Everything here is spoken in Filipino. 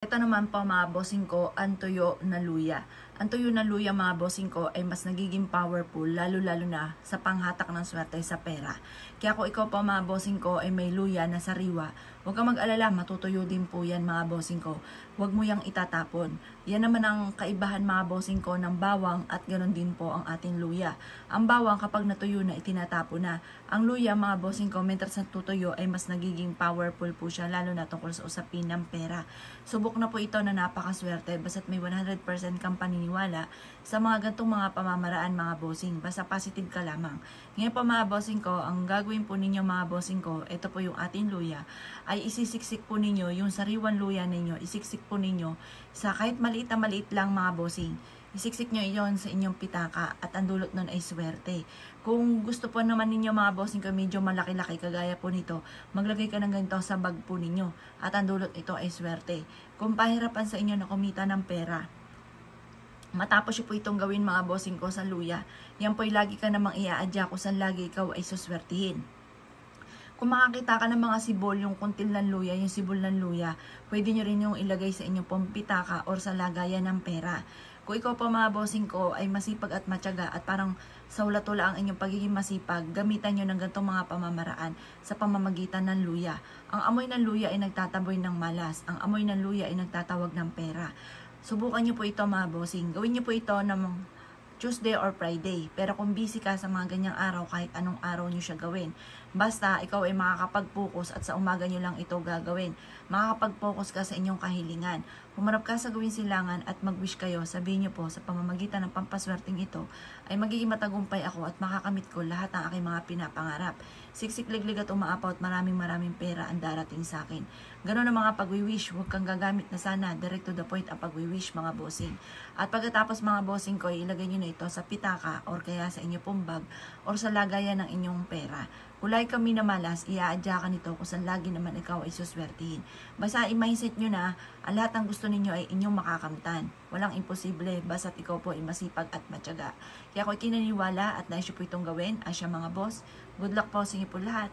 Ito naman po mga bossing ko, ang tuyo na luya. Ang tuyo na luya mga bossing ko ay mas nagiging powerful lalo-lalo na sa panghatak ng swerte sa pera. Kaya kung ikaw po mga bossing ko ay may luya na sariwa, huwag kang mag-alala, matutuyo din po yan mga bossing ko. Huwag mo yang itatapon. Yan naman ang kaibahan mga bossing ko ng bawang at ganoon din po ang ating luya. Ang bawang kapag natuyo na itinatapo na. Ang luya mga bossing ko, mentras na tutuyo ay mas nagiging powerful po siya lalo na tungkol sa usapin ng pera. Subok na po ito na napakaswerte basta't may 100% kang paniniwala sa mga gantong mga pamamaraan mga bossing. Basta positive ka lamang. Ngayon po mga bossing ko, ang gagawin po ninyo mga bossing ko, ito po yung ating luya, ay isisiksik po ninyo yung sariwan luya ninyo, isiksik po ninyo sa kahit maliit na maliit lang mga bossing. Isiksik nyo iyon sa inyong pitaka at ang dulot nun ay swerte. Kung gusto po naman ninyo mga bossing ko medyo malaki-laki kagaya po nito, maglagay ka ng ganito sa bag po ninyo at ang dulot ito ay swerte. Kung pahirapan sa inyo na kumita ng pera, matapos nyo po itong gawin mga bossing ko sa luya, yan po'y lagi ka namang iaadya kung saan lagi ikaw ay suswertihin. Kung makakita ka ng mga sibol, yung kuntil ng luya, yung sibol ng luya, pwede nyo rin yung ilagay sa inyong pitaka or sa lagayan ng pera. Kung ikaw pa mga bossing ko ay masipag at matyaga at parang saulat-ula ang inyong pagiging masipag, gamitan nyo ng ganitong mga pamamaraan sa pamamagitan ng luya. Ang amoy ng luya ay nagtataboy ng malas. Ang amoy ng luya ay nagtatawag ng pera. Subukan nyo po ito mga bossing. Gawin nyo po ito ng Tuesday or Friday. Pero kung busy ka sa mga ganyang araw, kahit anong araw nyo siya gawin. Basta ikaw ay makakapag-focus at sa umaga nyo lang ito gagawin. Makakapag-focus ka sa inyong kahilingan. Humarap ka sa gawin silangan at mag-wish kayo. Sabihin nyo po sa pamamagitan ng pampaswerteng ito ay magiging matagumpay ako at makakamit ko lahat ng aking mga pinapangarap. Siksik, liglig at umaapaw at maraming pera ang darating sa akin. Ganon ang mga pag-wish. Huwag kang gagamit na sana. Direct to the point ang pag-wish mga bossing. At pagkatapos mga bossing ko, ilagay nyo na ito sa pitaka or kaya sa inyong pong bag or sa lagayan ng inyong pera. Kulay kami na malas, iaadya ka nito kung saan lagi naman ikaw ay suswertihin. Basta i-mindset nyo na ang lahat ng gusto ninyo ay inyong makakamtan. Walang imposible, basta't ikaw po ay masipag at matyaga. Kaya ako ikinaniwala at nais po itong gawin, asya mga boss. Good luck po sa inyo po lahat.